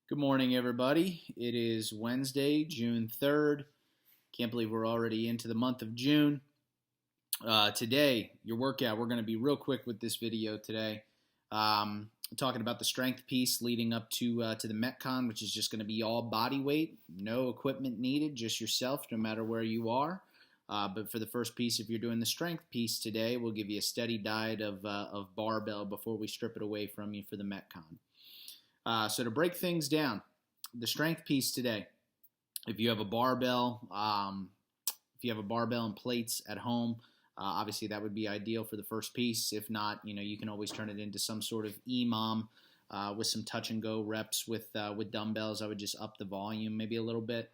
Good morning, everybody. It is Wednesday, June 3rd. Can't believe we're already into the month of June. Today, your workout, we're going to be real quick with this video today. Talking about the strength piece leading up to the MetCon, which is just going to be all body weight. No equipment needed, just yourself, no matter where you are. But for the first piece, if you're doing the strength piece today, we'll give you a steady diet of barbell before we strip it away from you for the MetCon. So to break things down, the strength piece today, if you have a barbell, and plates at home, obviously that would be ideal for the first piece. If not, you can always turn it into some sort of EMOM with some touch and go reps with dumbbells. I would just up the volume maybe a little bit.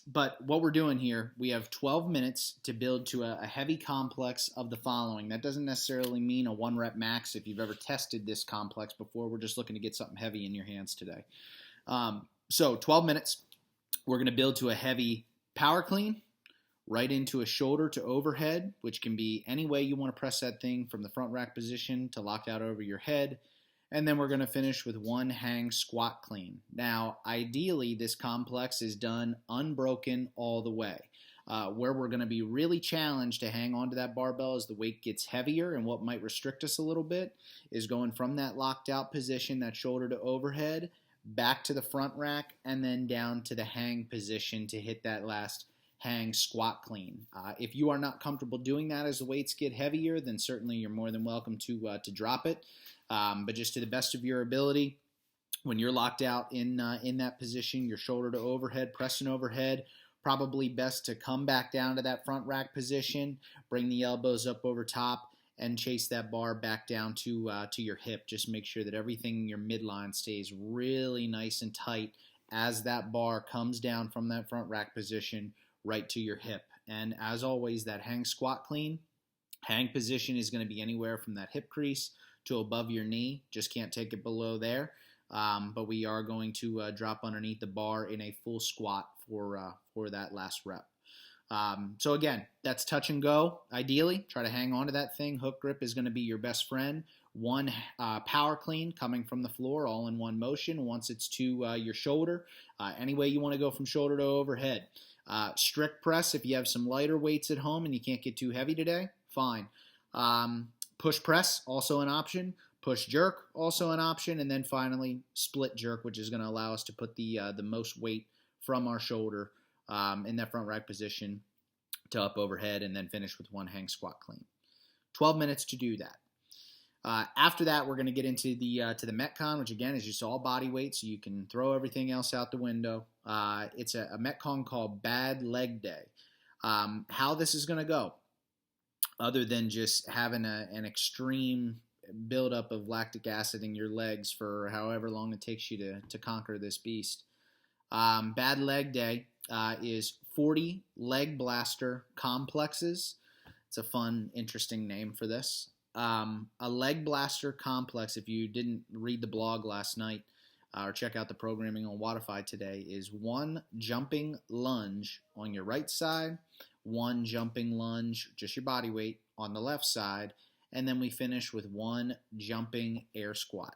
But what we're doing here, we have 12 minutes to build to a heavy complex of the following. That doesn't necessarily mean a 1 rep max if you've ever tested this complex before. We're just looking to get something heavy in your hands today. So 12 minutes, we're going to build to a heavy power clean, right into a shoulder to overhead, which can be any way you want to press that thing from the front rack position to lock out over your head. And then we're going to finish with one hang squat clean. Now, ideally, this complex is done unbroken all the way. Where we're going to be really challenged to hang onto that barbell as the weight gets heavier, and what might restrict us a little bit is going from that locked out position, that shoulder to overhead, back to the front rack, and then down to the hang position to hit that last hang squat clean. If you are not comfortable doing that as the weights get heavier, then certainly you're more than welcome to drop it. But just to the best of your ability, when you're locked out in that position, your shoulder to overhead, pressing overhead, probably best to come back down to that front rack position, bring the elbows up over top, and chase that bar back down to your hip. Just make sure that everything in your midline stays really nice and tight as that bar comes down from that front rack position right to your hip. And as always, that hang squat clean, hang position is going to be anywhere from that hip crease to above your knee. Just can't take it below there. But we are going to drop underneath the bar in a full squat for that last rep. So again, that's touch and go. Ideally, try to hang on to that thing. Hook grip is going to be your best friend. One power clean coming from the floor, all in one motion. Once it's to your shoulder, any way you want to go from shoulder to overhead. Strict press, if you have some lighter weights at home and you can't get too heavy today, fine. Push press, also an option. Push jerk, also an option. And then finally, split jerk, which is going to allow us to put the most weight from our shoulder in that front rack position to up overhead, and then finish with one hang squat clean. 12 minutes to do that. After that, we're going to get into the MetCon, which again is just all body weight, so you can throw everything else out the window. It's a MetCon called Bad Leg Day. How this is going to go, other than just having an extreme buildup of lactic acid in your legs for however long it takes you to conquer this beast. Bad Leg Day is 40 leg blaster complexes. It's a fun, interesting name for this. A leg blaster complex, if you didn't read the blog last night or check out the programming on Wodify today, is one jumping lunge on your right side, one jumping lunge, just your body weight, on the left side, and then we finish with one jumping air squat.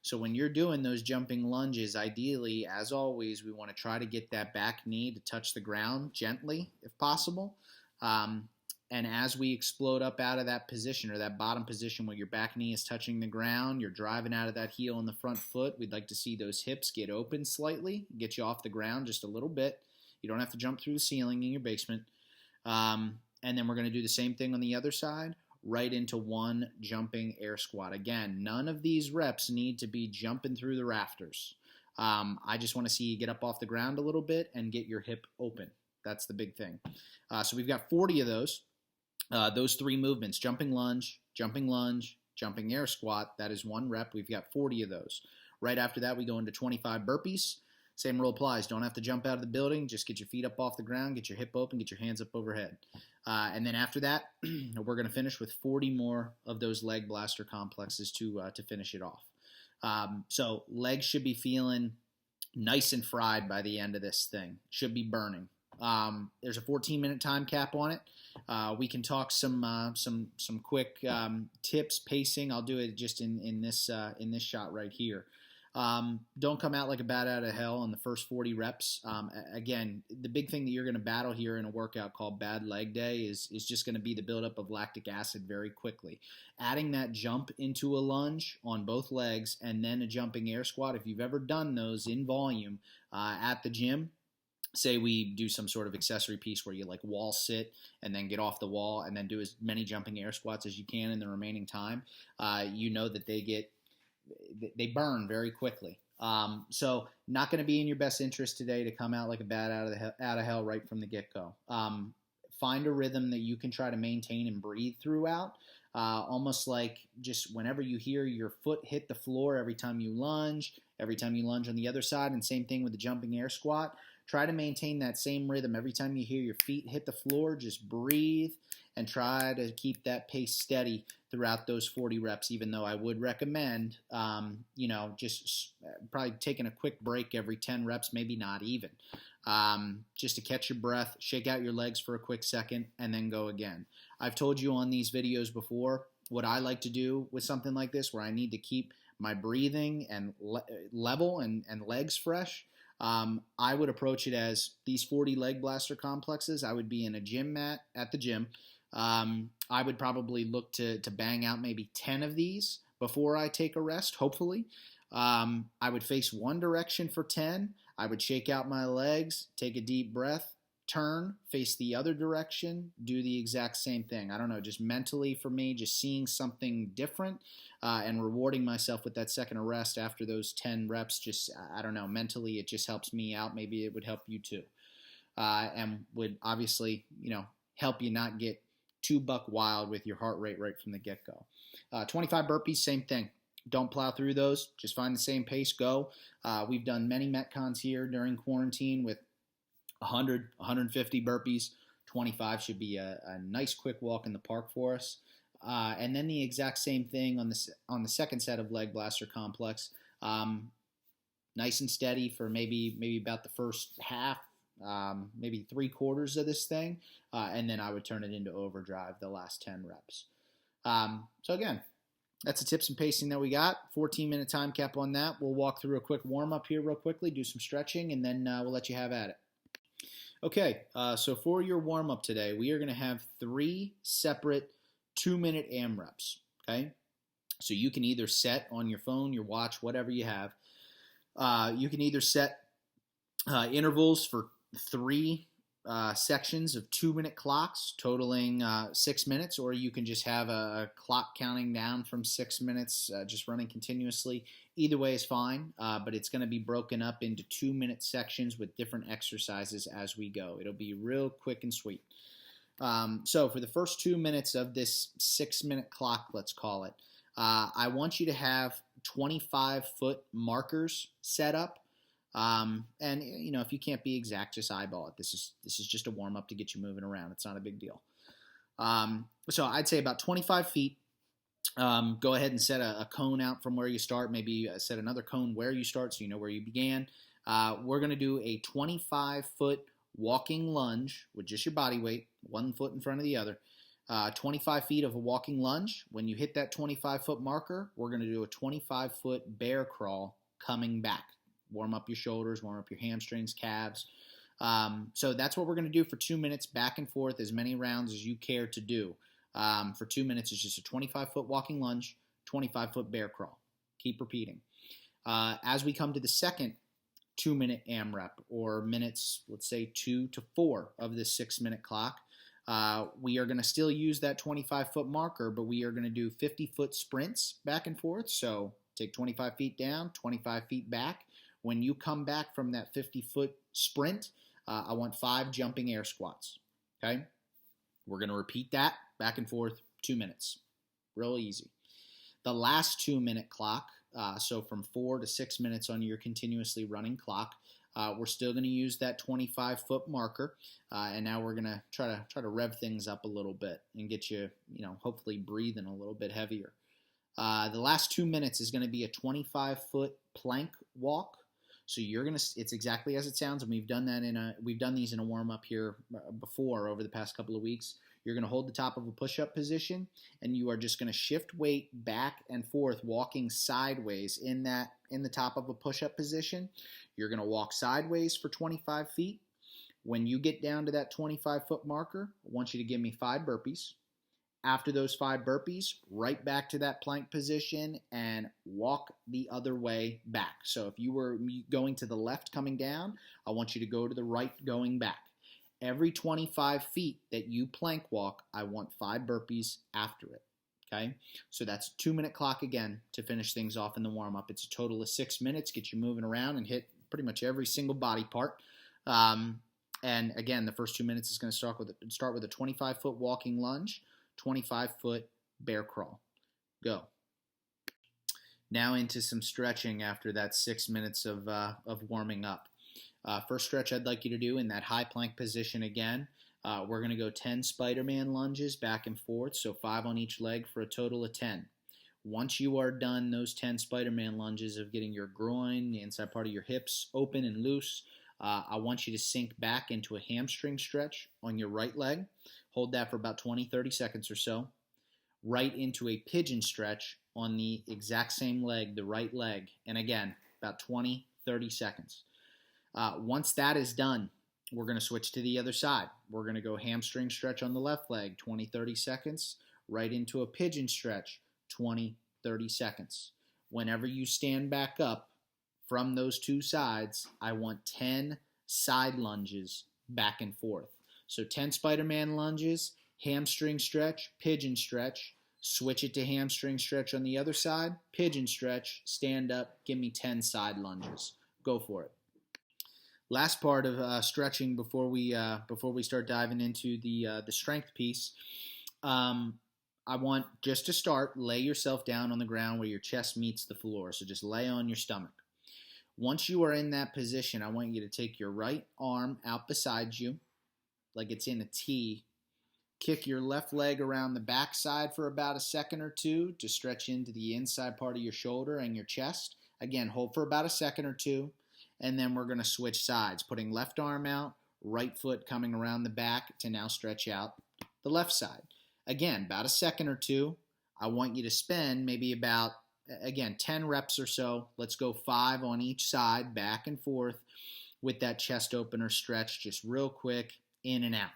So when you're doing those jumping lunges, ideally, as always, we want to try to get that back knee to touch the ground gently, if possible. And as we explode up out of that position, or that bottom position where your back knee is touching the ground, you're driving out of that heel in the front foot, we'd like to see those hips get open slightly, get you off the ground just a little bit. You don't have to jump through the ceiling in your basement. And then we're going to do the same thing on the other side, right into one jumping air squat. Again, none of these reps need to be jumping through the rafters. I just want to see you get up off the ground a little bit and get your hip open. That's the big thing. So we've got 40 of those. Those three movements, jumping lunge, jumping air squat, that is one rep. We've got 40 of those. Right after that, we go into 25 burpees. Same rule applies. Don't have to jump out of the building. Just get your feet up off the ground, get your hip open, get your hands up overhead. And then after that, we're going to finish with 40 more of those leg blaster complexes to finish it off. So legs should be feeling nice and fried by the end of this thing. Should be burning. There's a 14-minute time cap on it. We can talk some quick tips, pacing. I'll do it just in this shot right here. Don't come out like a bat out of hell on the first 40 reps. Again, the big thing that you're going to battle here in a workout called bad leg day is just going to be the buildup of lactic acid very quickly. Adding that jump into a lunge on both legs and then a jumping air squat, if you've ever done those in volume at the gym, say we do some sort of accessory piece where you like wall sit and then get off the wall and then do as many jumping air squats as you can in the remaining time, you know that they burn very quickly. So not going to be in your best interest today to come out like a bat out of hell right from the get-go. Find a rhythm that you can try to maintain and breathe throughout. Almost like just whenever you hear your foot hit the floor every time you lunge on the other side, and same thing with the jumping air squat. Try to maintain that same rhythm. Every time you hear your feet hit the floor, just breathe and try to keep that pace steady throughout those 40 reps, even though I would recommend, just probably taking a quick break every 10 reps, maybe not even, just to catch your breath, shake out your legs for a quick second, and then go again. I've told you on these videos before what I like to do with something like this, where I need to keep my breathing and level and legs fresh. I would approach it as these 40 leg blaster complexes. I would be in a gym mat at the gym. I would probably look to bang out maybe 10 of these before I take a rest, hopefully. I would face one direction for 10. I would shake out my legs, take a deep breath, turn, face the other direction, do the exact same thing. I don't know, just mentally for me, just seeing something different and rewarding myself with that second rest after those 10 reps, just, I don't know, mentally it just helps me out. Maybe it would help you too. And would obviously, help you not get too buck wild with your heart rate right from the get-go. 25 burpees, same thing. Don't plow through those. Just find the same pace, go. We've done many MetCons here during quarantine with 100, 150 burpees. 25 should be a nice quick walk in the park for us. And then the exact same thing on the second set of leg blaster complex. Nice and steady for maybe about the first half, maybe 3/4 of this thing, and then I would turn it into overdrive the last 10 reps. So again, that's the tips and pacing that we got. 14-minute time cap on that. We'll walk through a quick warm-up here real quickly, do some stretching, and then we'll let you have at it. Okay, so for your warm-up today, we are going to have 3 separate 2-minute AMRAPs, okay? So you can either set on your phone, your watch, whatever you have. You can either set intervals for 3 sections of 2-minute clocks totaling 6 minutes, or you can just have a clock counting down from 6 minutes, just running continuously. Either way is fine, but it's going to be broken up into 2-minute sections with different exercises as we go. It'll be real quick and sweet. So for the first 2 minutes of this 6-minute clock, let's call it, I want you to have 25-foot markers set up. And if you can't be exact, just eyeball it. This is just a warm up to get you moving around. It's not a big deal. So I'd say about 25 feet. Go ahead and set a cone out from where you start. Maybe set another cone where you start so you know where you began. We're going to do a 25-foot walking lunge with just your body weight, one foot in front of the other. 25 feet of a walking lunge. When you hit that 25-foot marker, we're going to do a 25-foot bear crawl coming back. Warm up your shoulders, warm up your hamstrings, calves. So that's what we're going to do for 2 minutes, back and forth, as many rounds as you care to do. For 2 minutes, it's just a 25-foot walking lunge, 25-foot bear crawl. Keep repeating. As we come to the second 2-minute AMRAP, or minutes, let's say 2 to 4 of this 6-minute clock, we are going to still use that 25-foot marker, but we are going to do 50-foot sprints back and forth. So take 25 feet down, 25 feet back. When you come back from that 50-foot sprint, I want 5 jumping air squats, okay? We're going to repeat that back and forth 2 minutes. Real easy. The last 2-minute clock, so from 4 to 6 minutes on your continuously running clock, we're still going to use that 25-foot marker, and now we're going to try to rev things up a little bit and get you, hopefully breathing a little bit heavier. The last 2 minutes is going to be a 25-foot plank walk. So it's exactly as it sounds, and we've done these in a warm up here before over the past couple of weeks. You're going to hold the top of a push-up position, and you are just going to shift weight back and forth, walking sideways in the top of a push-up position. You're going to walk sideways for 25 feet. When you get down to that 25-foot marker, I want you to give me 5 burpees. After those 5 burpees, right back to that plank position and walk the other way back. So if you were going to the left coming down, I want you to go to the right going back. Every 25 feet that you plank walk, I want 5 burpees after it. Okay? So that's a 2-minute clock again to finish things off in the warm-up. It's a total of 6 minutes. Get you moving around and hit pretty much every single body part. And again, the first 2 minutes is going to start with a 25-foot walking lunge, 25-foot bear crawl. Go. Now into some stretching after that 6 minutes of warming up. First stretch I'd like you to do in that high plank position again. We're going to go 10 Spider-Man lunges back and forth, so 5 on each leg for a total of 10. Once you are done those 10 Spider-Man lunges of getting your groin, the inside part of your hips open and loose, I want you to sink back into a hamstring stretch on your right leg. Hold that for about 20-30 seconds or so. Right into a pigeon stretch on the exact same leg, the right leg. And again, about 20-30 seconds. Once that is done, we're going to switch to the other side. We're going to go hamstring stretch on the left leg, 20-30 seconds. Right into a pigeon stretch, 20-30 seconds. Whenever you stand back up from those two sides, I want 10 side lunges back and forth. So 10 Spider-Man lunges, hamstring stretch, pigeon stretch, switch it to hamstring stretch on the other side, pigeon stretch, stand up, give me 10 side lunges. Go for it. Last part of stretching before we start diving into the strength piece. I want, just to start, lay yourself down on the ground where your chest meets the floor. So just lay on your stomach. Once you are in that position, I want you to take your right arm out beside you, like it's in a T. Kick your left leg around the backside for about a second or two to stretch into the inside part of your shoulder and your chest. Again, hold for about a second or two, and then we're going to switch sides, putting left arm out, right foot coming around the back to now stretch out the left side. Again, about a second or two. I want you to spend maybe about, again, 10 reps or so. Let's go 5 on each side, back and forth with that chest opener stretch, just real quick, in and out.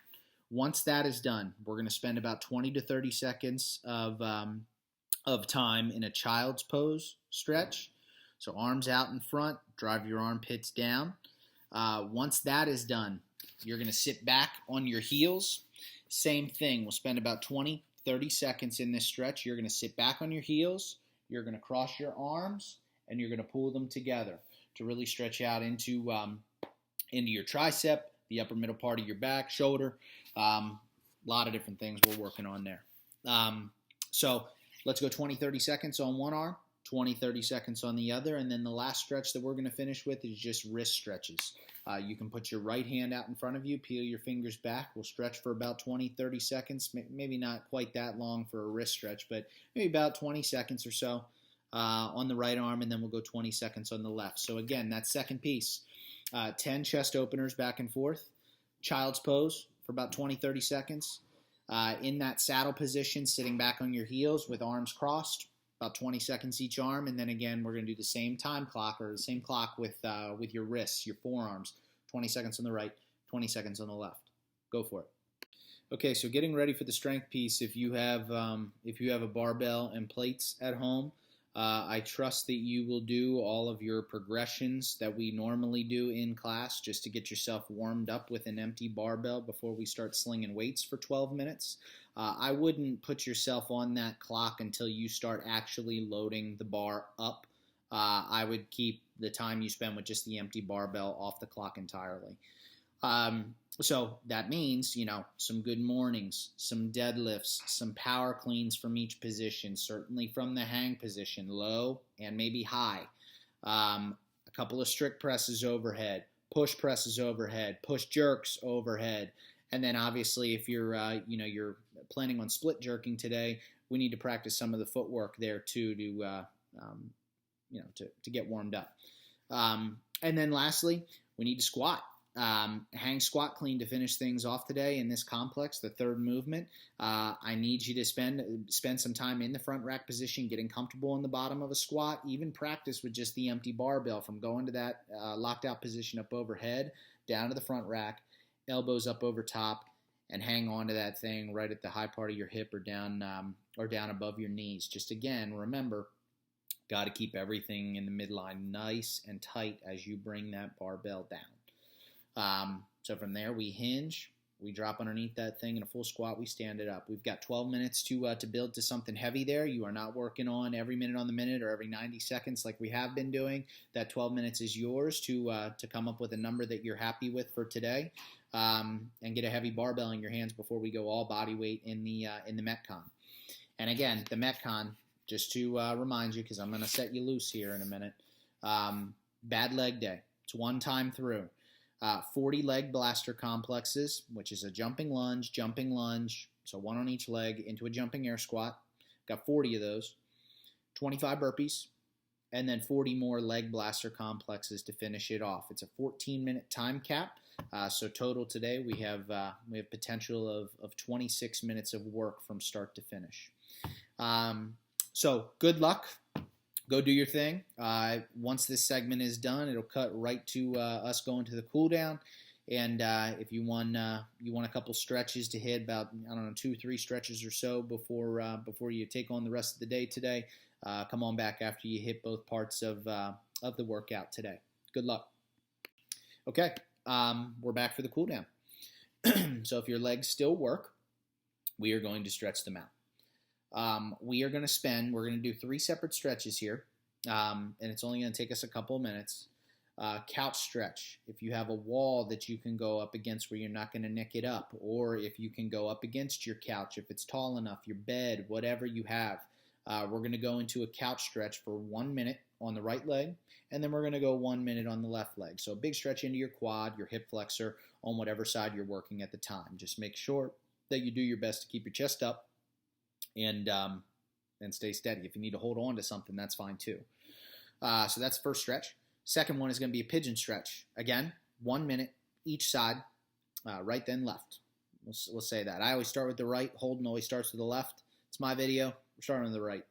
Once that is done, we're going to spend about 20 to 30 seconds of time in a child's pose stretch. So arms out in front, drive your armpits down. Once that is done, you're going to sit back on your heels. Same thing. We'll spend about 20, 30 seconds in this stretch. You're going to sit back on your heels. You're going to cross your arms, and you're going to pull them together to really stretch out into your tricep, the upper middle part of your back, shoulder. A lot of different things we're working on there. So let's go 20, 30 seconds on one arm, 20, 30 seconds on the other, and then the last stretch that we're going to finish with is just wrist stretches. You can put your right hand out in front of you, peel your fingers back. We'll stretch for about 20, 30 seconds, maybe not quite that long for a wrist stretch, but maybe about 20 seconds or so on the right arm, and then we'll go 20 seconds on the left. So again, that second piece, 10 chest openers back and forth, child's pose for about 20, 30 seconds. In that saddle position, sitting back on your heels with arms crossed, about 20 seconds each arm, and then again we're going to do the same time clock, or the same clock with your wrists, your forearms. 20 seconds on the right, 20 seconds on the left. Go for it. Okay, so getting ready for the strength piece. If you have a barbell and plates at home, I trust that you will do all of your progressions that we normally do in class, just to get yourself warmed up with an empty barbell before we start slinging weights for 12 minutes. I wouldn't put yourself on that clock until you start actually loading the bar up. I would keep the time you spend with just the empty barbell off the clock entirely. So that means, some good mornings, some deadlifts, some power cleans from each position, certainly from the hang position, low and maybe high. A couple of strict presses overhead, push presses overhead, push jerks overhead. And then obviously if you're planning on split jerking today, we need to practice some of the footwork there too to get warmed up. And then lastly, we need to squat. Hang squat clean to finish things off today in this complex, the third movement. I need you to spend some time in the front rack position, getting comfortable in the bottom of a squat. Even practice with just the empty barbell from going to that locked out position up overhead, down to the front rack, elbows up over top, and hang on to that thing right at the high part of your hip or down above your knees. Just again, remember, got to keep everything in the midline nice and tight as you bring that barbell down. So from there, we hinge, we drop underneath that thing in a full squat, we stand it up. We've got 12 minutes to build to something heavy there. You are not working on every minute on the minute or every 90 seconds like we have been doing. That 12 minutes is yours to come up with a number that you're happy with for today, and get a heavy barbell in your hands before we go all body weight in the MetCon. And again, the MetCon, just to remind you, because I'm going to set you loose here in a minute, bad leg day. It's one time through. 40 leg blaster complexes, which is a jumping lunge, so one on each leg into a jumping air squat. Got 40 of those. 25 burpees, and then 40 more leg blaster complexes to finish it off. It's a 14-minute time cap. So total today we have potential of 26 minutes of work from start to finish. So good luck. Go do your thing. Once this segment is done, it'll cut right to us going to the cool down. And if you want a couple stretches to hit, about 2-3 stretches or so before you take on the rest of the day today, come on back after you hit both parts of the workout today. Good luck. Okay, we're back for the cool down. So if your legs still work, we are going to stretch them out. We're going to do 3 separate stretches here, and it's only going to take us a couple of minutes. Couch stretch. If you have a wall that you can go up against where you're not going to nick it up, or if you can go up against your couch, if it's tall enough, your bed, whatever you have, we're going to go into a couch stretch for 1 minute on the right leg, and then we're going to go 1 minute on the left leg. So a big stretch into your quad, your hip flexor, on whatever side you're working at the time. Just make sure that you do your best to keep your chest up and stay steady. If you need to hold on to something, that's fine too. So that's the first stretch. Second one is going to be a pigeon stretch. Again, 1 minute each side, right then left. We'll say that. I always start with the right. Holden always starts with the left. It's my video. We're starting with the right.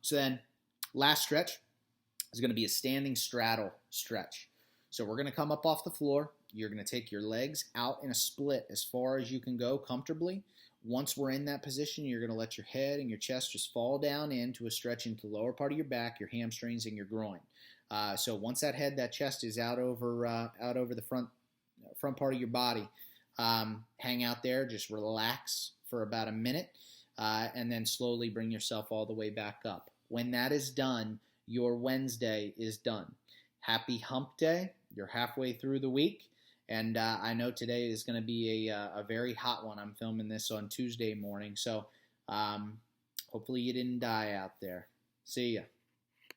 So then last stretch is going to be a standing straddle stretch. So we're going to come up off the floor. You're going to take your legs out in a split as far as you can go comfortably. Once we're in that position, you're going to let your head and your chest just fall down into a stretch into the lower part of your back, your hamstrings, and your groin. So once that head, that chest is out over the front part of your body, hang out there, just relax for about a minute, and then slowly bring yourself all the way back up. When that is done, your Wednesday is done. Happy hump day. You're halfway through the week. And I know today is going to be a very hot one. I'm filming this on Tuesday morning. So hopefully you didn't die out there. See ya.